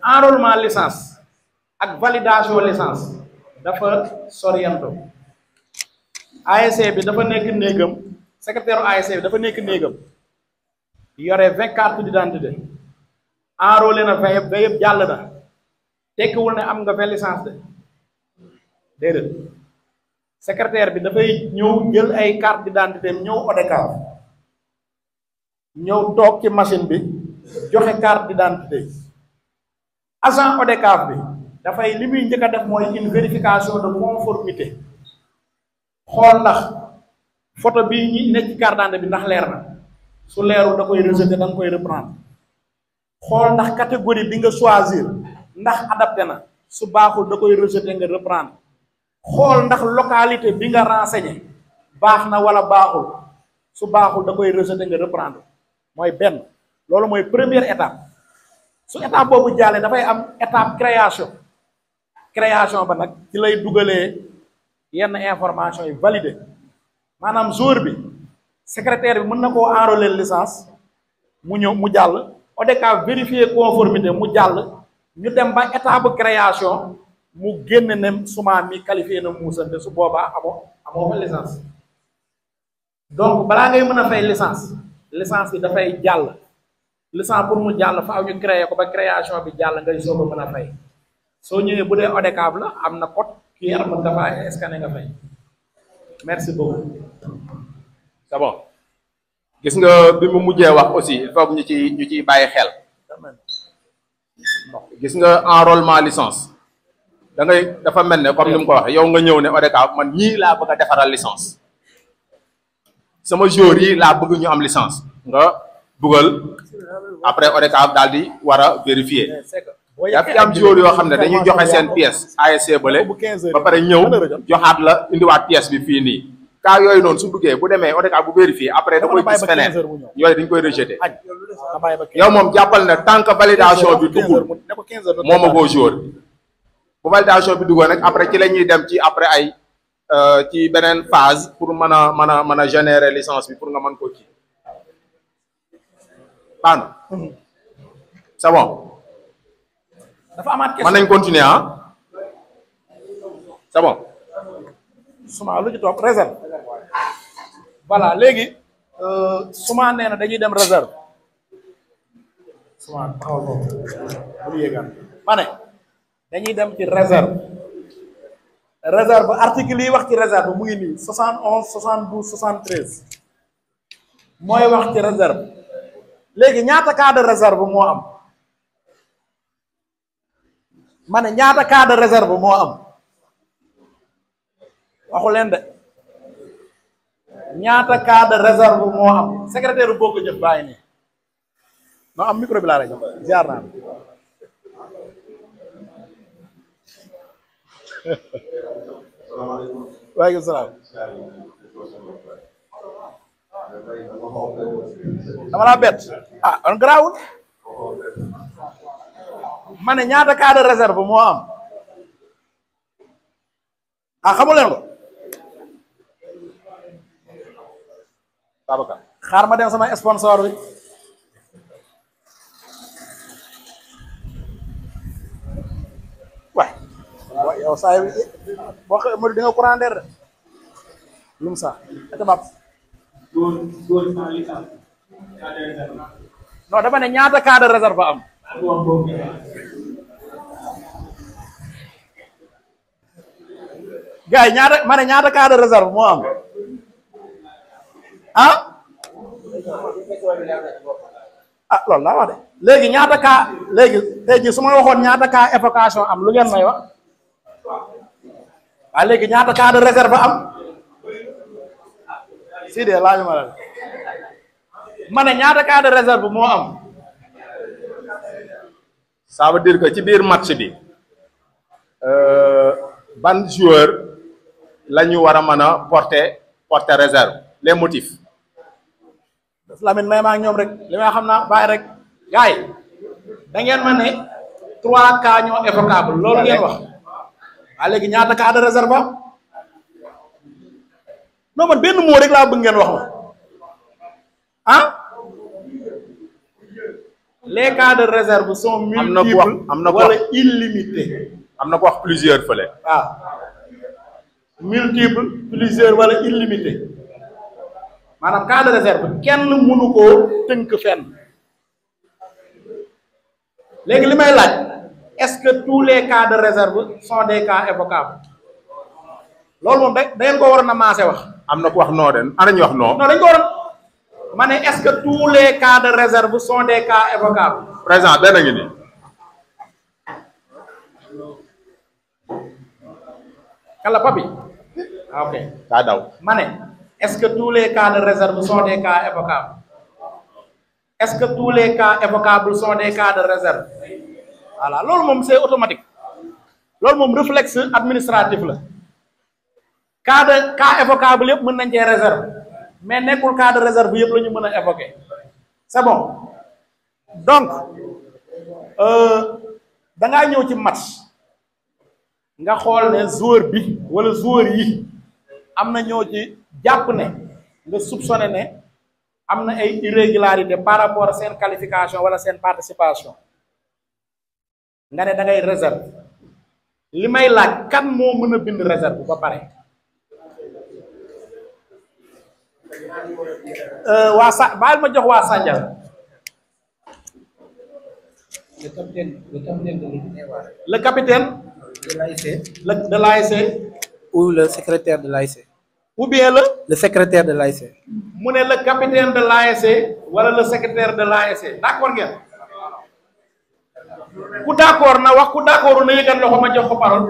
enrôlement licence ak validation licence dafa sorianto. ASC bi dafa nekk néegam secrétaire ASC bi dafa nekk néegam yore 20 cartes d'identité enrôlé na 20 yëpp jàll na tekkiwul ne am nga 20 licence de déedéet secrétaire bi dafay ñëw jël ay carte d'identité ñëw ODCAV ñëw toog ci machine bi joxe carte d'identité agent ODCAV bi dafay li muy njëkk a def mooy une vérification de conformité xool ndax photo bii ñi nekk ci carte d'identité bi ndax leer na su leerul da koy rejeter da nga koy reprendre xool ndax catégorie bi nga choisir ndax adapté na su baaxul da koy rejeter nga reprendre xool ndax localité bi nga renseigné baax na wala baaxul su baaxul da koy rejeter nga reprendre mooy benn loolu mooy première étape su étape boobu jàllee dafay am étape création ba nag ci lay dugalee yenn information yi validé maanaam jour bi secrétaire bi mën na koo enrôler licence mu ñëw mu jàll ODCAV vérifier conformité mu jàll ñu dem ba étape création mu génn ne suma mi qualifié na muusante su boobaa amoo fa licence donc balaa ngay mën a fay licence bi dafay jàll licence pour mu jàll faaw ñu créer ko ba création bi jàll ngay soog a mën a fay soo ñëwee bu dee ODCAV la am na code QR mën nga faa scanner nga fay merci beaucoup. c'est bon gis nga bi mu mujjee wax aussi il faut ñu ciy bàyyi xel gis nga enrôlement licence dafa mel ne comme ni mu ko waxee yow nga ñëw ne ODCAV man ñii laa bëgg a defaral licence sama jour yi laa bëgg ñu am licence nga dugal après ODCAV daal di war a vérifier yaa fi am jour yoo xam ne dañuy joxe seen pièce ASC bële ba pare ñëw joxaat la indiwaat pièce bi fii nii cas yooyu noonu su duggee bu demee ODCAV bu vérifier après da koy gis feneen yooyu dañ koy rejeter yow moom jàppal ne tant que validation bi duggul moom a koo jour bu validation bi duggoo nag après ci la ñuy dem ci après ay ci beneen phase pour mën a générer licence bi pour nga mën ko ci baan c'est bon dafa amaat question mën nañ continuer ah c'est bon suma lu ci topp réserve voilà léegi suma nee na dañuy dem réserve suma taxawal foofu bul yéegaan ma ne dañuy dem ci réserve article yi wax ci réserve mu ngi nii 71 72 73 mooy wax ci réserve léegi ñaata cas de réserve moo am ma ne ñaata cas de réserve moo am waxu leen de ñaata cas de réserve moo am secrétaire boo ko jëf bàyyi nii non am micro bi laa rek jaar naa waaleykum salaam dama laa bett on garaawul ma ne ñaata cas de réserve moo am xamu leen ko Babacar xaar ma dem sama sponsor bi waay yow saa yi boo xam ne di nga courant der de lum sa ata bab non dama ne ñaata cas de réserve am gars yi ñaata ma ne ñaata cas de réserve moo am loolu laa wax de léegi ñaata cas léegi tey jii su ma waxoon ñaata cas évocation am lu ngeen may wax léegi ñaata cas de réserve am si de laaju ma la ma ne ñaata cas de réserve moo am ça veut dire que ci biir match bi ban joueur la ñu war a mën a porter réserve les motifs. Lamine may maa ñoom rek li may xam naa bàyyi rek gars yi da ngeen ma ne 3 cas ñoo évocable loolu ngeen wax léegi ñaata cas de réserve am non man benn mot rek laa bëgg ngeen wax ma les cas de réserve sont multiples wala illimités. am na ko wax plusieurs fële. waaw multiple plusieurs wala illimité maanaam cas de réserve kenn mënu koo tënk fenn léegi li may laaj est-ce que tous les cas de réserve sont des cas évocables loolu moom da ngeen ko waroon a maase wax. am na ko wax non den ana ñu wax non. non dañ ko waroon ma ne est-ce que tous les cas de réserve sont des cas évocables. président benn ngi nii. kala papi ok daa daw. ma ne est-ce que tous les cas de réserve sont des cas évocables est-ce que tous les cas évocables sont des cas de réserve voilà loolu moom c'est automatique loolu moom réflexe administratif la cas évocable yëpp mën nañ cee réserve mais nekkul cas de réserve yëpp la ñu mën a évoquer c'est bon donc da ngaa ñëw ci match nga xool ne joueur bi wala joueur yi am na ñoo ci jàpp ne nga soupçonné ne am na ay irrégularité par rapport à seen qualification wala seen participation nga ne da ngay réserve li may laaj kan moo mën a bind réserve ba pare waa sa baal ma jox waa Sandiara le capitaine de l'ASC. De l'ASC. Ou le secrétaire de l'ASC. Ou bien le secrétaire de l'ASC. Mu ne le capitaine de l'ASC wala le secrétaire de l'ASC d'accord ngeen ku d'accord na wax ku d'accord na yëgal loxo ma jox ko parole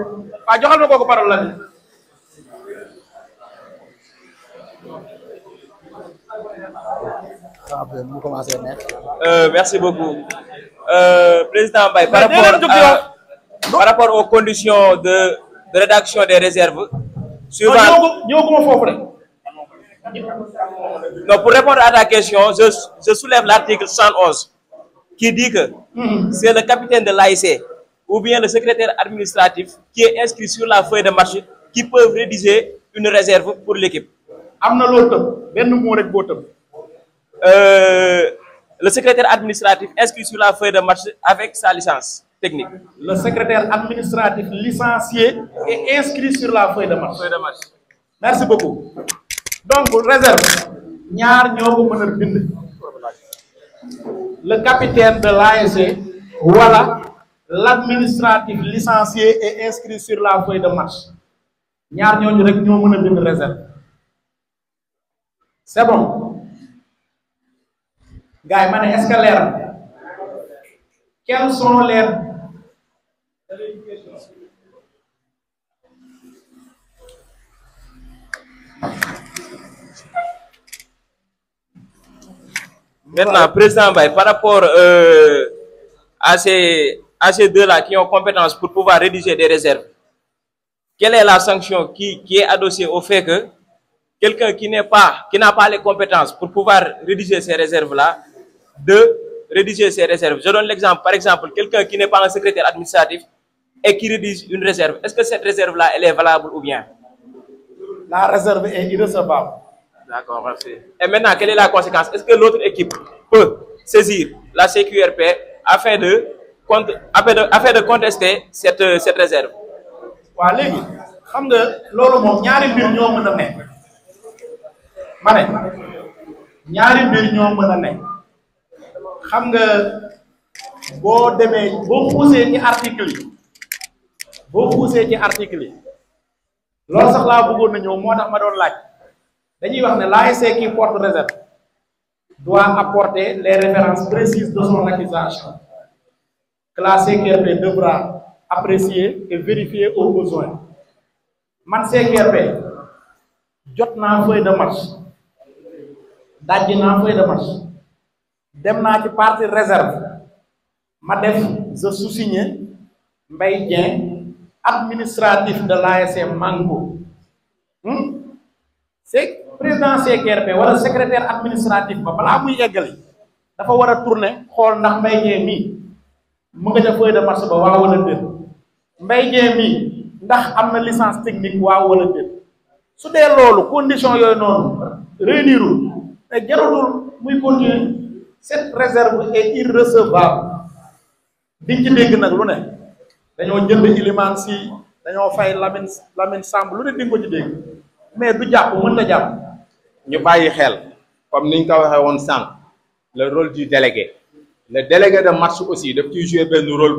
waaw joxal ma ko parole la ni merci beaucoup président Mbaye par rapport aux conditions de rédaction des réserves suivant non pour répondre à ta question je soulève l'article 111 qui dit que c'est le capitaine de l'ASC ou bien le secrétaire administratif qui est inscrit sur la feuille de match qui peuvent rédiger une réserve pour l'équipe. Le secrétaire administratif inscrit sur la feuille de match avec sa licence technique. Le secrétaire administratif licencié et inscrit sur la feuille de match. Merci beaucoup. Donc, réserve. Le capitaine de l'ASC, voilà, l'administratif licencié et inscrit sur la feuille de match. Réserve. C'est bon. Gars, est-ce que l'air? Quels sont les... Maintenant, président Baye, par rapport à ces deux-là qui ont compétence pour pouvoir rédiger des réserves, quelle est la sanction qui est adossée au fait que quelqu'un qui n'a pas les compétences pour pouvoir rédiger ces réserves-là, de rédiger ces réserves? Je donne l'exemple, par exemple, quelqu'un qui n'est pas un secrétaire administratif et qui rédige une réserve. Est-ce que cette réserve-là, elle est valable ou bien? La réserve est irrecevable. D'accord, merci. Et maintenant, quelle est la conséquence? Est-ce que l'autre équipe peut saisir la CQRP afin de contester cette réserve? Wa légui xam nga lolu mom ñaari mbir ñoo mëna nek. Mané ñaari mbir ñoo mëna nek. Xam nga bo démé bo poussé ci article yi. Lolu sax la bëggoon na ñëw motax ma doon laaj. Dañuy wax ne l'ASC qui porte réserve doit apporter les références précises de son accusation que la CQRP devra apprécier et vérifier au besoin. Man CQRP jot naa feuille de match dajji naa feuille de match dem naa ci partie réserve ma def je sous-signé Mbaye Dieng administratif de l'ASC Mango. C'est président CQRP wala secrétaire administratif ba balaa muy eggali dafa war a tourner xool ndax Mbaye Dieng mii mu nga ca feuille de match ba waaw wala déet Mbaye Dieng mii ndax am na licence technique waaw wala déet su dee loolu condition yooyu noonu réunirul te jaratul muy continuer cette réserve est irrecevable di ci dégg nag lu ne dañoo jënd Iliman Sy dañoo fay Lamine Samb lu ne di nga ko ci dégg mais du jàpp mën na jàpp. ñu bàyyi xel comme niñ ko waxee woon sànq le rôle du délégué le délégué de match aussi daf ciy jouer benn rôle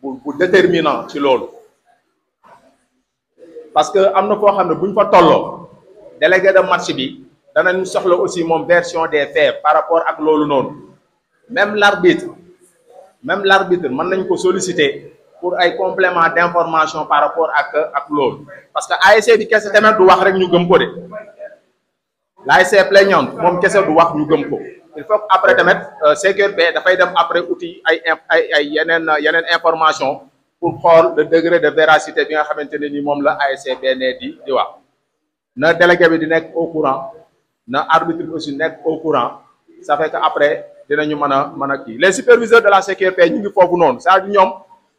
bu déterminant ci loolu parce que am na foo xam ne bu ñu fa tolloo délégué de match bi danañ soxla aussi moom version des faits par rapport ak loolu noonu même l'arbitre mën nañ ko solliciter pour ay complément d'information par rapport ak loolu parce que ASC bi kese tamit du wax rek ñu gëm ko de l'ASC plaignante moom kese du wax ñu gëm ko il faut que après tamit CQRP dafay dem après outil ay yeneen information pour xool le degré de véracité bi nga xamante ne ni moom la ASC benn di wax na délégué bi di nekk au courant na arbitre bi aussi nekk au courant ça fait que après dinañu mën a kii les superviseurs de la CQRP ñu ngi foofu noonu c'est-à-dire ñoom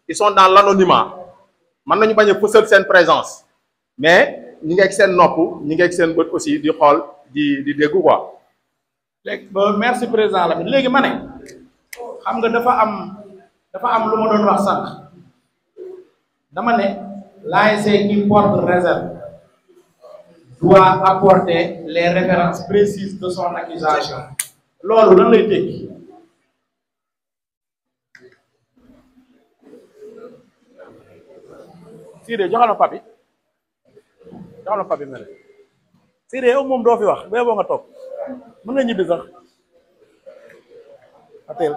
ils sont dans l'anonymat mën nañu bañ a fësal seen présence mais ñi ngi ak seen nopp ñi ngi ak seen bët aussi di xool di déggu quoi. léegi merci président la léegi ma ne xam nga dafa am lu ma doon wax sànq dama ne l'ASC qui porte réserve doit apporter les références précises de son accusation loolu lan lay tekki Siré joxal ma papi mel Siré yow moom doo fi wax bee boo nga toog mën nga ñibbi sax a teel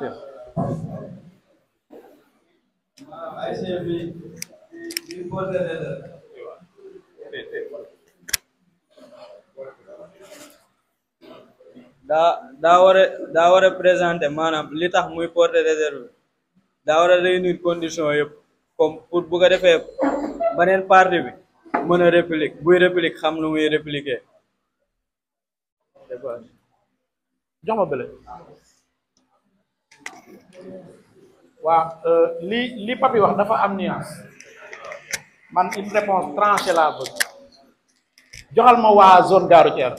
daa war a présenter maanaam li tax muy porter réserve daa war a réunir condition yëpp comme pour bu ko defee beneen partie bi mën a réplique buy réplique xam lu muy répliquer jox ma bële waaw li papi wax dafa am nuance man une réponse tranchée laa bëgg joxal ma waa zone gare routière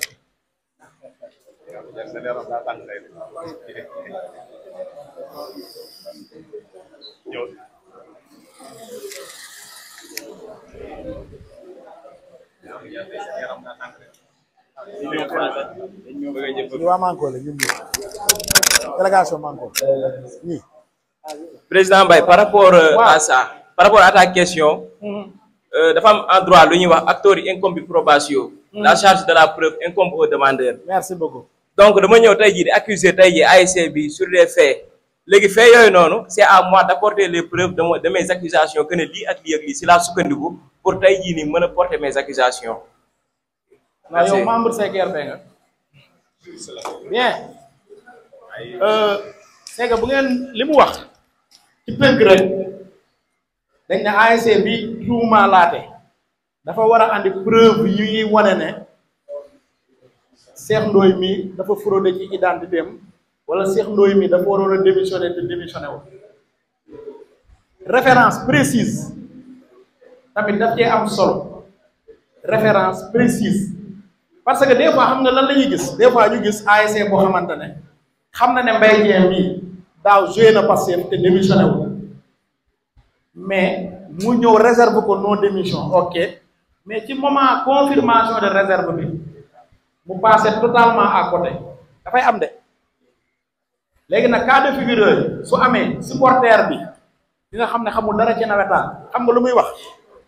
waa Manko la ñun délégation Manko ñi Président Mbaye par rapport à ça par rapport à ta question dafa am en droit lu ñuy wax acteur incombe probation la charge de la preuve incombe au demandeur. Merci beaucoup. Donc dama ñëw tey jii di accuser tey jii ASC bi sur les faits léegi faits yooyu noonu c'est à moi d'apporter les preuves de mes accusations que ne lii ak lii si laa sukkandiku pour tey jii nii mën a porter mes accusations. non yow membre CQRP nga. bien. c'est que bu ngeen li mu wax ci tënk rek dañ ne ASC bi tuuma laate dafa war a andi preuve yi wane ne Cheikh Ndoye mi dafa fraude ci identité am wala Cheikh Ndoye mi dafa waroon a démissionné te démissionné wu référence précise tamit daf cee am solo référence précise parce que des fois xam nga lan la ñuy gis des fois ñu gis ASC boo xamante ne xam na ne Mbaye Dieng mii daaw joué na Pastef te démissionné wu mais mu ñëw réserve ko non démission ok mais ci moment confirmation de réserve bi mu passé totalement à côté dafay am de léegi nag cas de figure yooyu su amee supporter bi di nga xam ne xamul dara ci nawetaan xam nga lu muy wax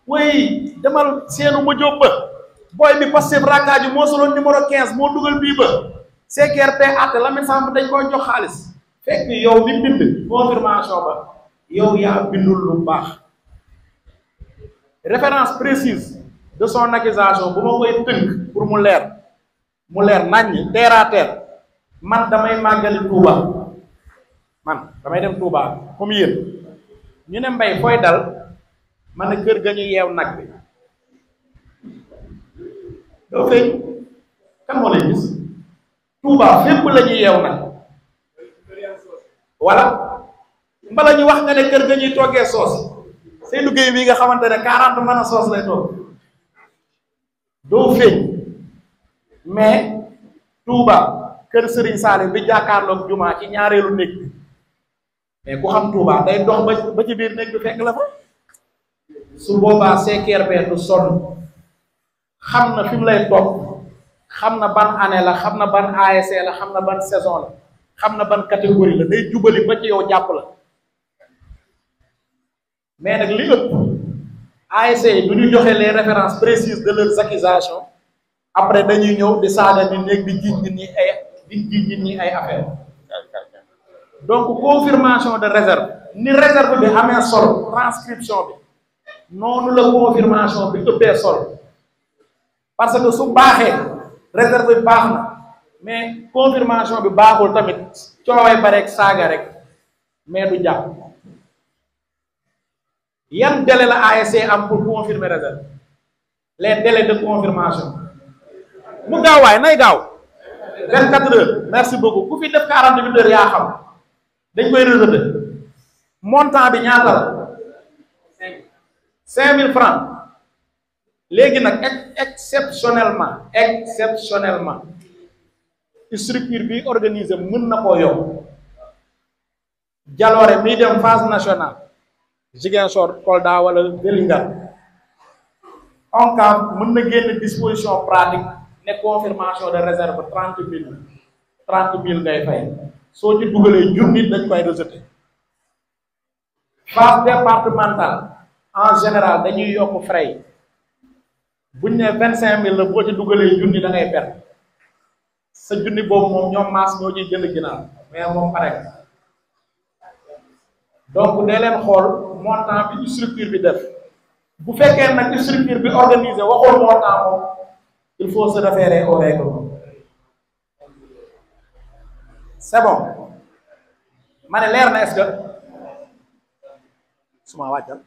way demal seenu ma jóob ba booy bi Pastef rakkaaju moo soloon numéro 15 moo dugal bii ba CQRP atte Lamine Samb dañ koy jox xaalis fekk yow mi bind confirmation ba yow yaa bindul lu baax référence précise de son accusation bu ma koy tënk pour mu leer naññ terre à terre man damay màggali Touba man damay dem Touba comme yéen ñu ne Mbaye fooy dal man ne kër ga ñu yeew nag bi doo feeñ kan moo lay gis Touba fépp la ñuy yeew nag voilà mbala ñu wax nga ne kër ga ñuy toggee soos seen liggéey bi nga xamante ne 40 mën a soos lay toog doo feeñ mais Touba kër Serigne Salim bi jàkkaarloog jumaa ci ñaareelu néeg bi mais ku xam Touba day dox ba ci biir néeg bi fekk la fa su boobaa CKRP du sonn xam na fi mu lay topp xam na ban année la xam na ban ASC la xam na ban saison la xam na ban catégorie la day jubali ba ci yow jàpp la mais nag li ëpp ASC yi du ñu joxe les références précises de leurs accusations après dañuy ñëw di saaga nit ñi di jiiñ nit ñi ay affaire donc confirmation de réserve ni réserve bi amee solo transcription bi noonu la confirmation bi ëppee solo parce que su baaxee réserve bi baax na mais confirmation bi baaxul tamit cooway ba rek saaga rek mais du jàpp yan délai la ASC am pour confirmer réserve les délais de confirmation mu gaaw waay nay gaaw 24 heures merci beaucoup ku fi def 48 heures yaa xam dañ koy rejeté montant bi ñaata la 5000 francs léegi nag exceptionnellement structure bi organisé mën na koo yokk jaloore miy dem phase nationale Ziguinchor Kolda wala Vélingara ONCAV mën na génn disposition pratique ne confirmation de réserve 30 000 ngay fay soo ci dugalee junni dañ koy rejeté phase départementale en général dañuy yokk frais yi buñ ne 25000 la boo ci dugalee junni da ngay perte sa junni boobu moom ñoom maas ñoo ciy jënd ginnaaw mais moom pare donc dee leen xool montant bi structure bi def bu fekkee nag structure bi organisé waxul montant moom il faut se référer au règlement c'est bon ma ne leer na est-ce que suma wàccal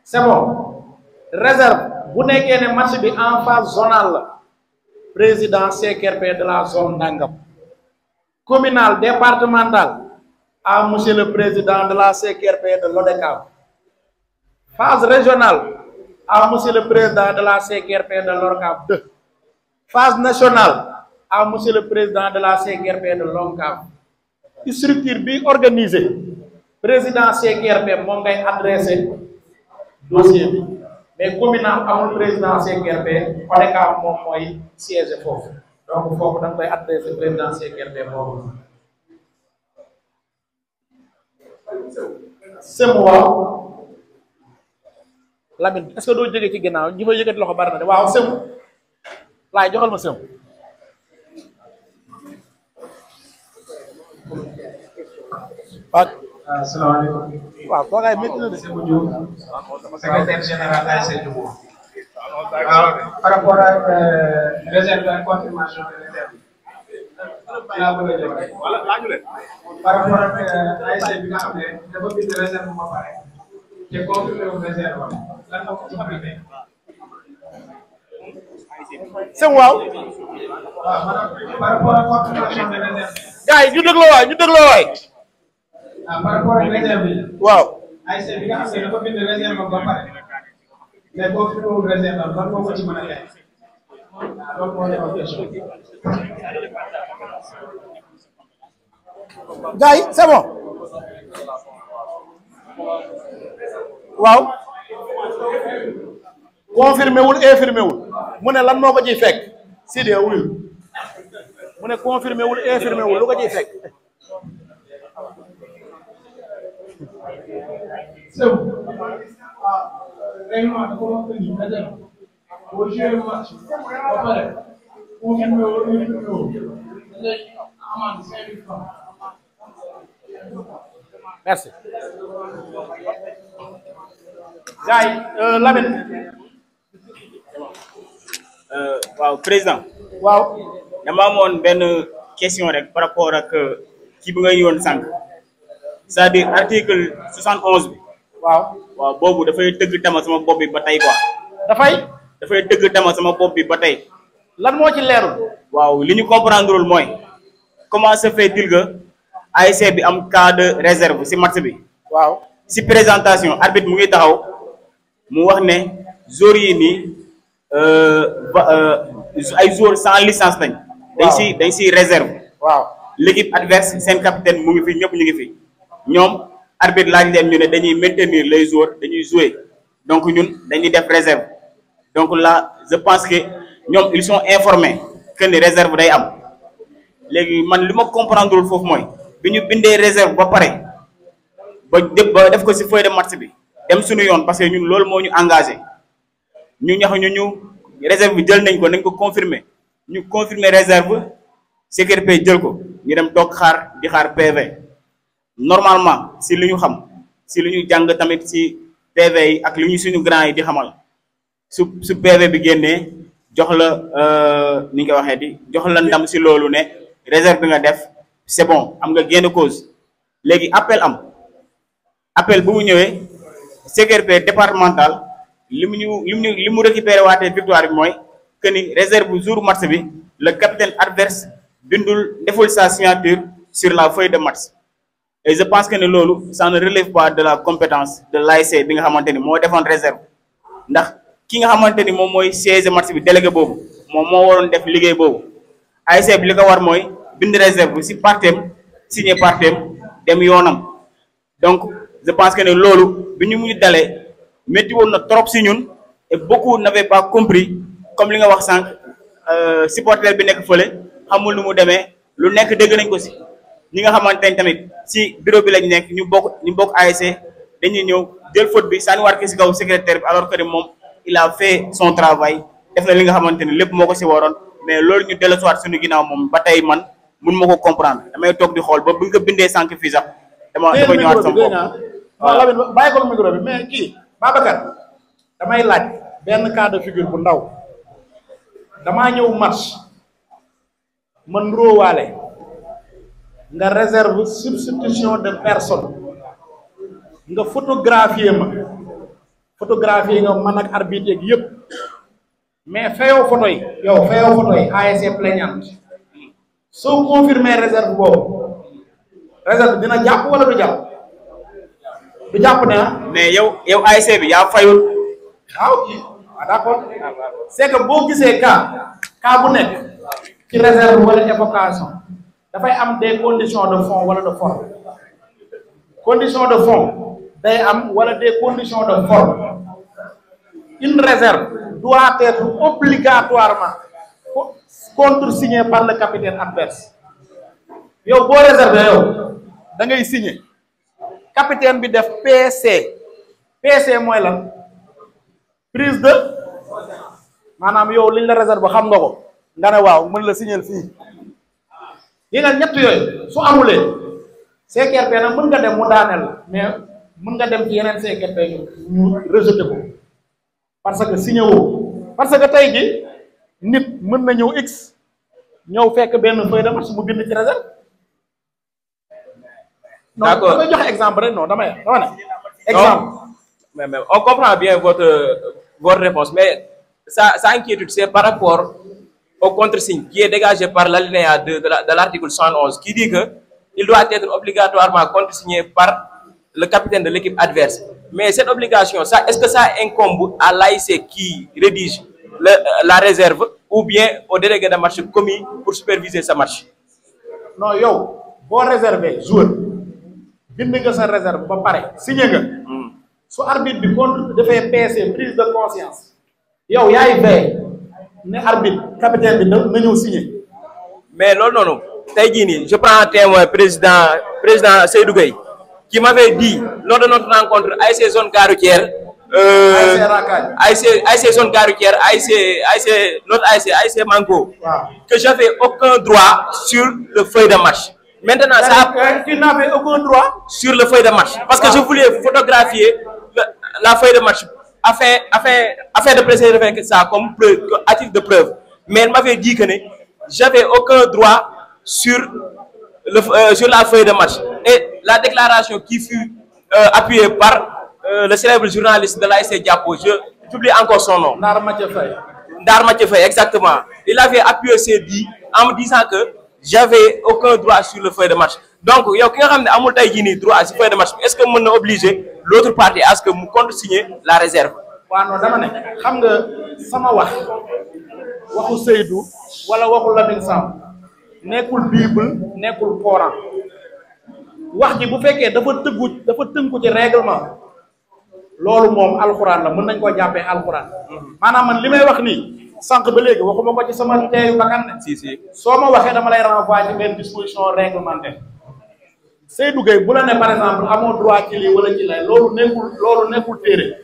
c'est bon réserve bu nekkee ne match bi en phase zonale la président CKRP de la zone Ndangam communal départemental à monsieur le président de la CKRP de l'ODCAV phase régionale à monsieur le président de la CKRP de l'ORCAV 2 phase nationale à monsieur le président de la CKRP de l'ONCAV structure bi organisé président CKRP moom ngay adressé dossier bi mais communal amul président CKRP ODCAV moom mooy siège foofu donc foofu da nga koy adressé président CKRP boobu semu waaw Lamine est-ce que doo jógee ci ginnaaw ñi fa yëkkati loxo bari na de waaw semu laay joxal ma semu waaw asalaamaaleykum. waaw toogaay métti na de Secrétaire général ASC Diouf. waaw par rapport ak réserve ak confirmation de réserve. laa bëgg a jox rek. par rapport ak ASC bi nga xam ne dafa bind réserve ba pare. te confirmé wu réserve am lan moo ko ci appliqué. semu waaw waaw par rapport ak confirmation de réserve. gars yi ñu dégloo waay par rapport ak réserve bi. waaw ASC bi nga xam ne dafa bind réserve ba pare. mais confirmé wu réserve am lan moo ko ci mën a def. loolu moo nekk question. gars yi c'est bon waaw confirmé wul infirmé wul mu ne lan moo ko ciy fekk Sidi wul mu ne confirmé wul infirmé wul lu ko ciy fekk règlement dafa wax que ni réserve boo joué match ba pare confirmé woo infirmé woo dañuy amende 5000 francs. merci gars yi Lamine waaw président waaw dama amoon benn question rek par rapport ak ci bi nga yoon sànq c'est-à-dire article 71 bi waaw boobu dafay tëgg tama sama bopp bi ba tey quoi dafay tëgg tama sama bopp bi ba tey lan moo ci leerul waaw li ñu comprendreul mooy comment se fait-il que ASC bi am cas de réserve si match bi waaw si présentation arbitre mu ngi taxaw mu wax ne joueurs yi nii ay joueurs sans licence lañ. dañ si réserve. waaw l'équipe adverse seen capitaine mu ngi fi ñëpp ñu ngi fi ñoom arbitre laaj leen ñu ne dañuy maintenir les joueurs dañuy jouer donc ñun dañuy def réserve donc là je pense que ñoom ils sont informés que ni réserve day am léegi man li ma comprendrewul foofu mooy bi ñu bindee réserve ba pare ba def ko ci feuille de match bi dem suñu yoon parce que ñun loolu moo ñu engagé ñu ñax ñu réserve bi jël nañ ko nañ ko confirmer ñu confirmer réserve CRP jël ko ñu dem toog xaar di xaar PV normalement si li ñu xam si li ñu jàng tamit si PV yi ak li ñu suñu grand yi di xamal su PV bi génnee jox la ni nga ko waxee di jox la ndam si loolu ne réserve bi nga def c'est bon am nga gain de cause léegi appel bu mu ñëwee CRP départemental li mu récupéré waatee victoire bi mooy que ni réserve jour match bi le capitaine adverse deful sa signature sur la feuille de match et je pense que ne loolu ça ne relève pas de la compétence de l'ASC bi nga xamante ni moo defoon réserve ndax ki nga xamante ni moom mooy siège match bi délégué boobu moom moo waroon def liggéey boobu ASC bi li ko war mooy bind réserve si partem signé partem dem yoonam donc je pense que ne loolu bi ñu muy dalee métti woon na trop si ñun et beaucoup n'avaient pas compris comme li nga wax sànq supporter bi nekk fële xamul nu mu demee lu nekk dégg nañ ko si ñi nga xamante ne tamit si bureau bi lañ nekk ñu bokk ASC dañuy ñëw jël faute bi sànni waat ki si kaw secrétaire bi alors que moom il a fait son travail def na li nga xamante ne lépp moo ko si waroon mais loolu ñu dellusiwaat suñu ginnaaw moom ba tey man mun ma ko comprendre damay toog di xool ba bu nga bindee sànq fii sax dama ñëwaat sama bopp. waaw Lamine bàyyi ko micro bi mais kii Babacar damay laaj benn cas de figure bu ndaw damaa ñëw match man róowaale nga réserve substitution de personne nga photographier nga man ak arbitre yeeg yëpp mais fayoo photo yi ASC plaignante soo confirmer réserve boobu réserve dina jàpp wala du jàpp ne mais yow ASC bi yaa fayul waaw d'accord c'est que boo gisee cas bu nekk ci réserve wala évocation dafay am des conditions de fond wala de forme condition de fond day am wala des conditions de forme une réserve doit être obligatoirement contresigné par le capitaine adverse yow boo réservé yow da ngay signé capitaine bi def PC mooy lan prise de maanaam yow liñ la réserve xam nga ko nga ne waaw mën la signer fii yi nga ñett yooyu su amulee CRP nag mën nga dem mu daaneel mais mën nga dem ci yeneen CRP ñu rejeté ko parce que signé woo parce que tey ji nit mën na ñëw x ñëw fekk benn feuille de match mu bind ci réserve. D'accord. Non damay joxe exemple rek non dama ne exemple. Mais on comprend bien votre réponse mais sa inquiétude c'est par rapport au contre-signe qui est dégagé par l'alinéa 2 de l'article 111 qui dit que il doit être obligatoirement contresigné par le capitaine de l'équipe adverse. Mais cette obligation, est-ce que ça incombe à l'ASC qui rédige la réserve ou bien au délégué de match commis pour superviser sa match? Non, yow boo réservé joueur bind nga sa réserve ba pare signé nga. su arbitre bi contre dafay PC prise de conscience yow yaay veillé ne arbitre capitaine bi na ñëw signé. Mais loolu noonu tey jii nii je prends un témoin président Seydou Gueye qui m'avait dit lors de notre rencontre ASC zone gare routière ASC zone gare routière ASC Manko que j'avais aucun droit sur le feuille de match. Maintenant ça tu n'avais aucun droit sur le feuille de match parce que je voulais photographier la feuille de match afin de préserver ça comme preuve, à titre de preuve. Mais elle m'avait dit que j'avais aucun droit sur la feuille de match. Et la déclaration qui fut appuyée par le célèbre journaliste de l'ASC Diapo, j'oublie encore son nom. Ndar Mathieu Faye, exactement. Il avait appuyé ses dits en me disant que j'avais aucun droit sur le feuille de match. Donc, il y a un droit sur le feuille de match. Est-ce que on obligé l'autre partie à ce que nous contre-signer la réserve? waaw non dama ne xam nga sama waxu Seydou wala waxu Lamine Samb nekkul Bible nekkul Coran wax ji bu fekkee dafa tënku ci règlement loolu moom alxuraan la mën nañ koo jàppee alxuraan maanaam man li may wax nii sànq ba léegi waxuma ko ci sama teeyu bakkan ne si soo ma waxee dama lay renvoyer ci benn disposition réglementaire Seydou Gueye bu la ne par exemple amoo droit ci lii wala ci lay loolu nekkul téere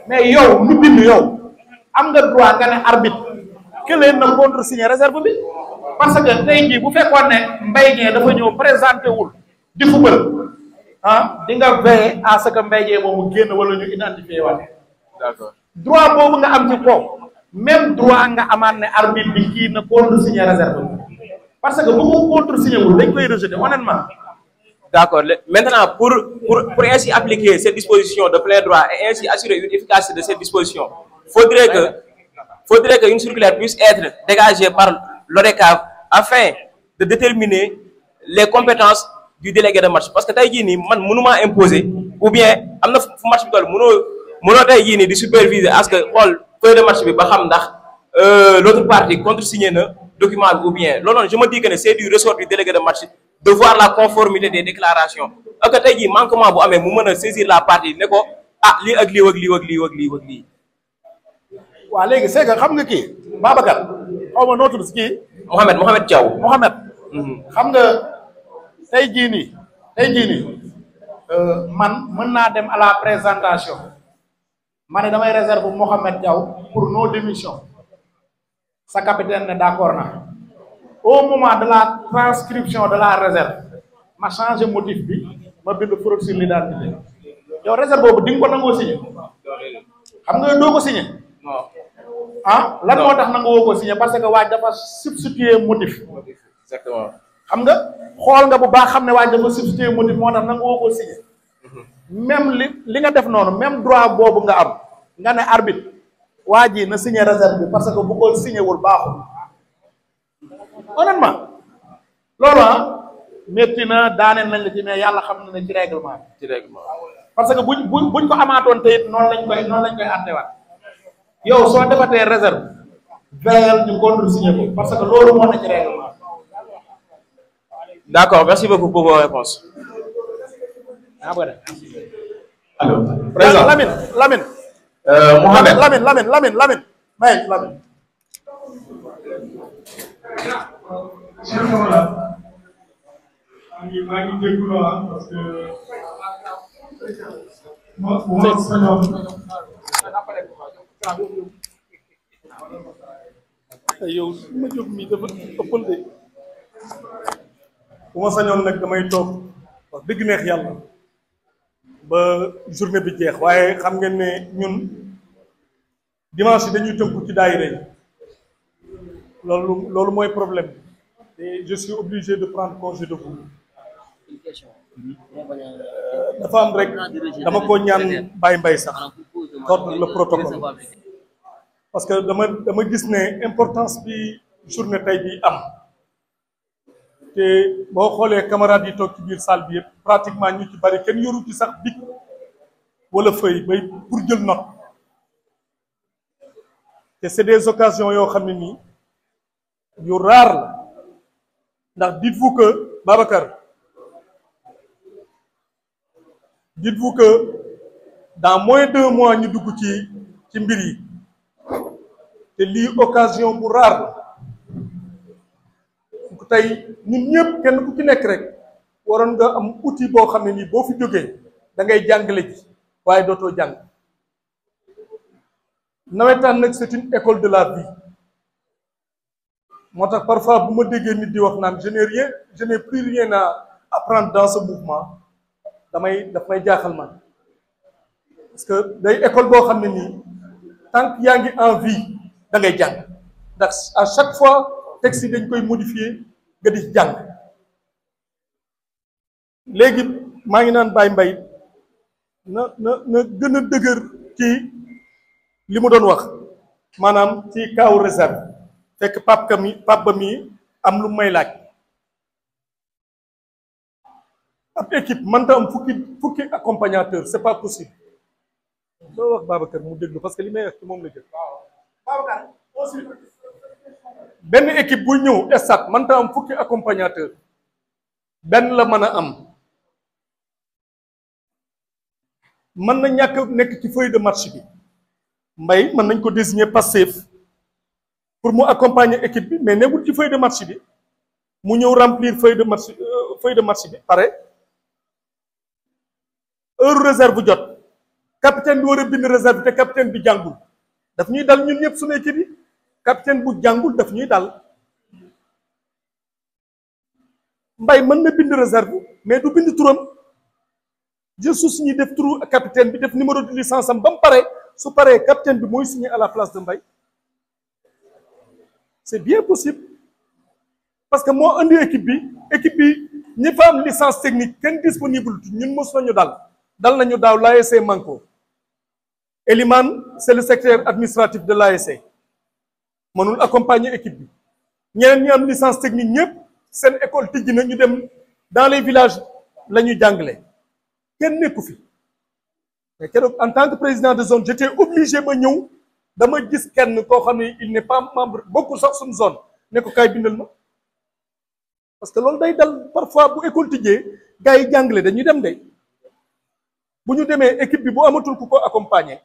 mais yow lu bind yow am nga droit nga ne arbitre këleen na contresigner réserve bi parce que tey jii bu fekkoon ne Mbaye Dieng dafa ñëw présenté wul di football di nga veiller à ce que Mbaye Dieng moomu génn wala ñu identifier waat d'accord droit boobu nga am ci kooku même droit nga amaat ne arbitre bi kii na contresigner réserve bi parce que bu ko contresigner wul dañ koy rejeter honnêtement. D'accord. Maintenant, pour ainsi appliquer cette disposition de plein droit et ainsi assurer une efficacité de cette disposition, faudrait que une circulaire puisse être dégagée par l'ODCAV afin de déterminer les compétences du délégué de match. Parce que tey jii nii man mënuma imposer ou bien am na fu match bi toll mënoo tey jii nii di superviser à ce que xool feuille de match bi ba xam ndax l'autre partie contresigné na document bi ou bien loolu je me dis que c'est du ressort du délégué de match de voir la conformité des déclarations ak tey jii manquement bu amee mu mën a saisir la partie ne ko lii ak lii ak lii ak lii ak lii ak lii. waaw léegi c'est que xam nga kii Babacar xaw ma noo tudd si kii. Mohamed Thiaw. xam nga tey jii nii man mën naa dem à la présentation ma ne damay réserve Mohamed Thiaw pour nos démissions sa capitaine ne d'accord na. Au moment de la transcription de la réserve ma changé motif bi ma bind fraude sur l'identité yow réserve boobu di nga ko nangoo signé xam nga doo ko signé lan moo tax nanga woo ko signé parce que waaj dafa substituer motif exactement xam nga xool nga bu baax xam ne waaj dafa substituer motif moo tax nanga woo ko signé même li nga def noonu même droit boobu nga am nga ne arbitre waa ji na signé réserve bi parce que bu ko signé wul baaxul honnêtement loolu métti na daaneel nañ la ci mais yàlla xam na ne ci règlement parce que buñ ko amaatoon te it noonu lañ koy àttewaat yow soo defatee réserve veillel ñu contresigné ko parce que loolu moo na ci règlement. D'accord, merci beaucoup pour vos réponses. Alors, présent. Lamine. Mohamed. Lamine. maa ngi déglu parce que bu ma sañoon yow ma jóg mi dafa ëppal de bu ma sañoon nag damay toog wax dëgg neex yàlla ba journée bi jeex waaye xam ngeen ne ñun dimanche yi dañuy tënku ci daayira yi loolu mooy problème et je suis obligé de prendre congé de vous dafa am rek dama ko ñaan Baye Mbaye sax contre le protocole parce que dama gis ne importance bi journée tey bi am te boo xoolee camarades yi toog ci biir salle bi yëpp pratiquement ñu ci bari kenn yoru ci sax bic wala feuille bay pour jël note te c'est des occasions yoo xam ne nii yu rare la ndax dites-vous que Babacar dites-vous que dans moins d'un mois ñu dugg ci mbir yi te lii occasion bu rare la tey ñun ñëpp kenn ku ci nekk rek waroon nga am outil boo xam ne nii boo fi jógee da ngay jàngale ji waaye dootoo jàng nawetaan nag c'est une école de la vie moo tax parfois bu ma déggee nit di wax naan je n'ai plus rien à apprendre dans ce mouvement daf may jaaxal man parce que day école boo xam ne nii tant que yaa ngi en vie da ngay jàng ndax à chaque fois texte yi dañ koy modifier nga di jàng léegi maa ngi naan Baye Mbaye na gën a dëgër ci li mu doon wax maanaam ci kaaw réserve fekk Pape Ba mi am lu may laaj ab équipe mënta am fukki accompagnateur c'est pas possible loo wax Babacar mu déglu parce que li may wax ci moom la jël. Babacar aussi benn équipe bu ñëw stade mënta am fukki accompagnateur benn la mën a am mën na ñàkk nekk ci feuille de match bi Mbaye mën nañ ko désigner passif pour mu accompagner équipe bi mais nekkul ci feuille de match bi mu ñëw remplir feuille de match bi pare heure réserve jot capitaine bi war a bind réserve te capitaine bi jàngul daf ñuy dal ñun ñëpp suñu équipe yi capitaine bu jàngul daf ñuy dal Mbaye mën na bind réserve mais du bind turam jël su signé def turu capitaine bi def numéro de licence am ba mu pare su paree capitaine bi mooy signé à la place de Mbaye c'est bien possible parce que moo andi équipe bi ñi fa am licence technique kenn disponible ñun mos nañu dal nañu daaw l'ASC Manko Elimane c'est le secrétaire administratif de l'ASC mënul accompagner équipe bi ñeneen ñi am licence technique ñëpp seen école tijji na ñu dem dans les villages la ñuy jàngale kenn nekku fi mais keroog en tant que président de zone j'étais obligé ma ñëw dama gis kenn koo xam ne il n'est pas membre bokkul sax suñu zone ne ko kaay bindal ma parce que loolu day dal parfois bu école tijjee gars yi jàngale dañuy dem de bu ñu demee équipe bi bu amatul ku ko accompagner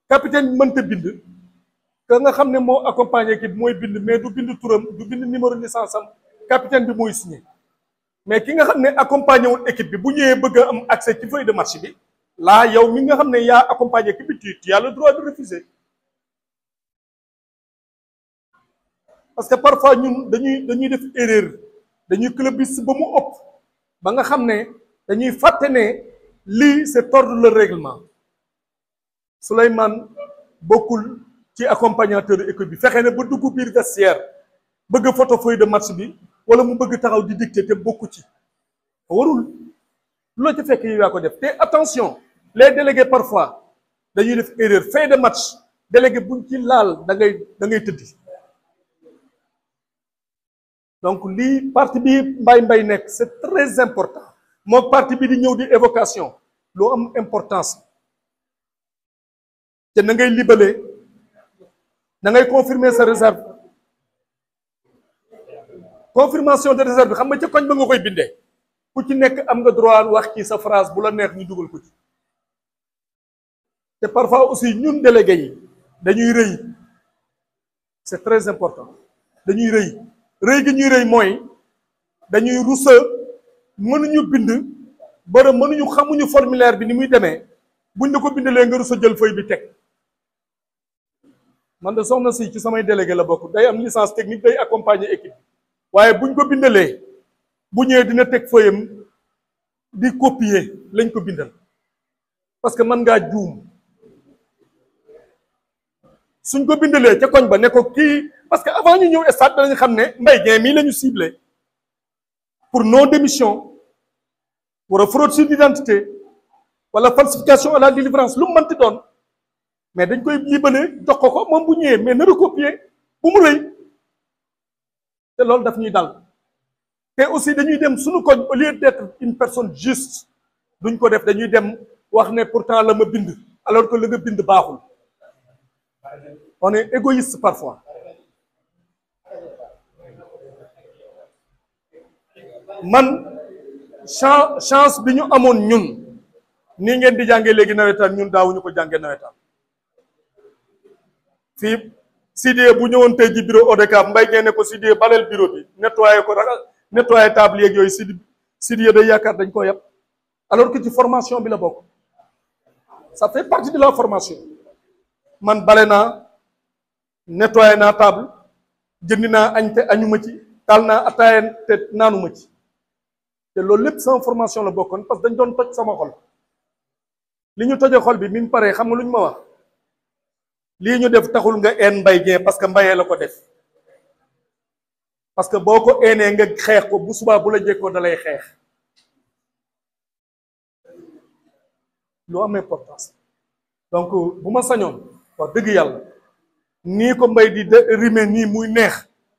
capitaine bi mënta bind que nga xam ne moo accompagner équipe mooy bind mais du bind turam du bind numéro licence am capitaine bi mooy signé mais ki nga xam ne accompagner wul équipe bi bu ñëwee bëgg a am accès ci feuille de match bi là yow mi nga xam ne yaa accompagner équipe bi tu as le droit de refuser parce que parfois ñun dañuy def erreur dañuy clubiste ba mu ëpp ba nga xam ne dañuy fàtte ne lii c'est tordre le règlement Souleymane bokkul ci accompagnateur équipe bi fexe ne ba dugg biir vestiaire bëgg photo feuille de match bi wala mu bëgg taxaw di dicter te bokku ci warul loo ci fekk yow yaa ko def te attention les délégués parfois dañuy def erreur fin de match délégué buñ ci laal da ngay tëddi donc lii parti bi mbay nekk c'est très important moo parti bi di ñëw di évocation loo am importance te na ngay libellé da ngay confirmer sa réserve confirmation de réserve bi xam nga ca koñ ba nga koy bindee ku ci nekk am nga droit wax ci sa phrase bu la neex ñu dugal ko ci te parfois aussi ñun délégué yi dañuy rëy c'est très important dañuy rëy gi ñuy rëy mooy dañuy rusa mënuñu bind bara mënuñu xamuñu formulaire bi ni muy demee buñ la ko bindalee nga rusa jël feuille bi teg man de soxna si ci samay délégué la bokk day am licence technique day accompagner équipe waaye buñ ko bindalee bu ñëwee dina teg feuille am di copier lañ ko bindal parce que mën ngaa juum suñ ko bindalee ca koñ ba ne ko kii parce que avant ñu ñëw stade danañ xam ne Mbaye Dieng mii la ñu ciblé pour non démission wala fraude sur l'identité wala falsification à la délivrance lu mu mënti doon mais dañ koy libellé jox ko moom bu ñëwee mais na recopier bu mu rëy te loolu daf ñuy dal te aussi dañuy dem suñu koñ au lieu d'être une personne juste duñ ko def dañuy dem wax ne pourtant la ma bind alors que la nga bind baaxul on est égoïste parfois man chance bi ñu amoon ñun nii ngeen di jàngee léegi nawetaan ñun daawuñu ko jàngee nawetaan fii Sidie bu ñëwoon tey ji bureau ODCAV Mbaye Dieng ne ko Sidie baleel bureau bi nettoyé ko nettoyé table yeeg yooyu Sidie day yaakaar dañ ko yàpp alors que ci formation bi la bokk ça fait partie de la formation man bale naa nettoyé naa table jëndi naa añ te añuma ci taal naa ataaya te naanuma ci te loolu lépp sama formation la bokkoon parce que dañ doon toj sama xol li ñu toje xol bi mi mu paree xam nga lu ñu ma wax lii ñu def taxul nga een Mbaye Dieng parce que Mbaye la ko def parce que boo ko eenee nga xeex ko bu subaa bu la jekkoo da lay xeex lu am importance donc bu ma sañoon wax dëgg yàlla nii ko Mbaye di rime nii muy neex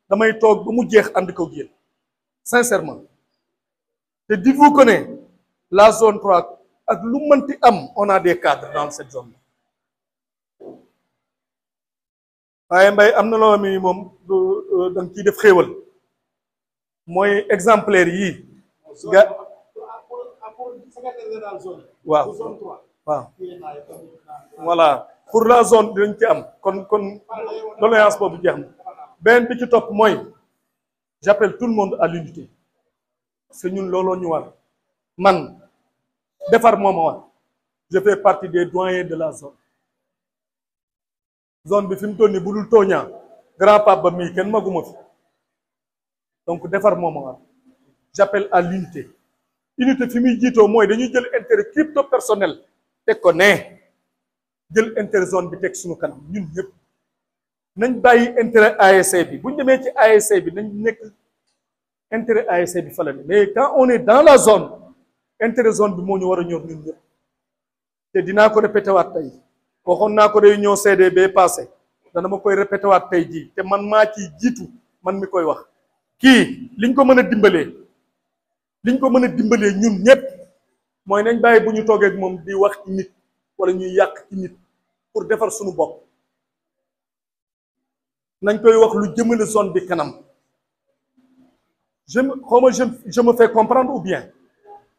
damay toog ba mu jeex ànd ko génn sincèrement te dites-vous que ne la zone 3 ak lu mënti am on a des cadres dans cette zone waaye mbay am na loo xam ne moom da nga ciy def xéewal mooy exemplaire yii ga waaw waaw voilà pour la zone dinañ ci am kon doléance boobu jeex na beneen bi ci topp mooy j'appelle tout le monde à l'unité parce que ñun looloo ñu war man defar moo ma war je fais partie des doyens de la zone bi fi mu toll nii bu dul tooñaa grand pape ba mii kenn maguma fi donc defar moo ma war j'appelle à l'unité unité fi muy jiitoo mooy dañuy jël intérêt crypto personnel teg ko ne jël intérêt zone bi teg suñu kanam ñun ñëpp nañ bàyyi intérêt ASC bi bu ñu demee ci ASC bi nañ nekk intérêt ASC bi fa la ne mais quand on est dans la zone intérêt zone bi moo ñu war a ñor ñun ñëpp te dinaa ko répété waat tey waxoon naa ko réunion CDB passé dana ma koy répété waat tey jii te man maa ciy jiitu man mi koy wax kii liñ ko mën a dimbalee ñun ñëpp mooy nañ bàyyi bu ñu toogee ak moom di wax ci nit wala ñuy yàq ci nit pour defar suñu bopp nañ koy wax lu jëmale zone bi kanam je me fais comprendre ou bien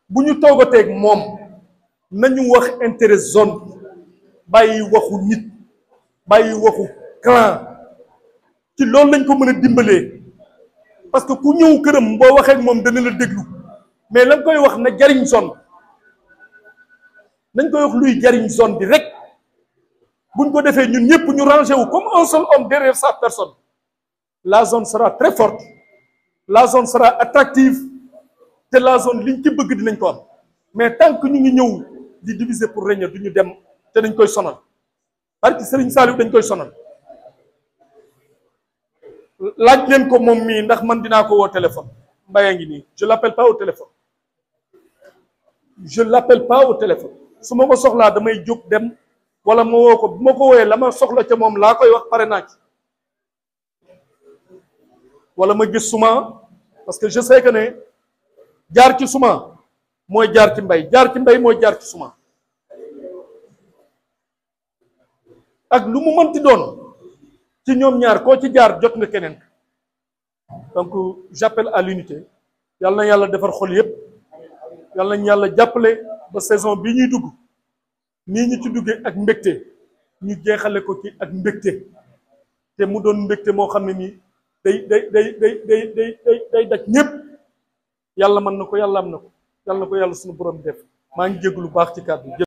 bu ñu toogateeg moom nañu wax intérêt zone bi bàyyi waxu nit bàyyi waxu clan ci loolu lañ ko mën a dimbalee parce que ku ñëw këram boo waxee ak moom dana la déglu mais lañ koy wax na jariñ zone nañ koy wax luy jariñ zone bi rek buñ ko defee ñun ñëpp ñu rangé wu comme un seul homme derrière sa personne la zone sera très forte la zone sera attractive te la zone liñ ci bëgg dinañ ko am mais tant que ñu ngi ñëw di diviser pour régner du ñu dem te dañ koy sonal parce que Serigne Saliou dañ koy sonal laaj leen ko moom mii ndax man dinaa ko woo téléphone Mbaye ngi nii je l'appelle pas au téléphone su ma ko soxlaa damay jóg dem wala ma woo ko bu ma ko wooyee la ma soxla ca moom laa koy wax pare naa ci wala ma gis suma parce que je sais que ne jaar ci suma mooy jaar ci mbay jaar ci mbay mooy jaar ci suma ak lu mu mënti doon ci ñoom ñaar koo ci jaar jot nga keneen donc j'appelle à l'unité yàlla na yàlla defar xol yépp yàlla nañ yàlla jàppale ba saison bi ñuy dugg nii ñu ci duggee ak mbégte ñu jeexale ko ci ak mbégte te mu doon mbégte moo xam ne nii day daj ñépp yàlla mën na ko yàlla am na ko yàlla na ko yàlla suñu borom def maa ngi jégg lu baax ci kàddu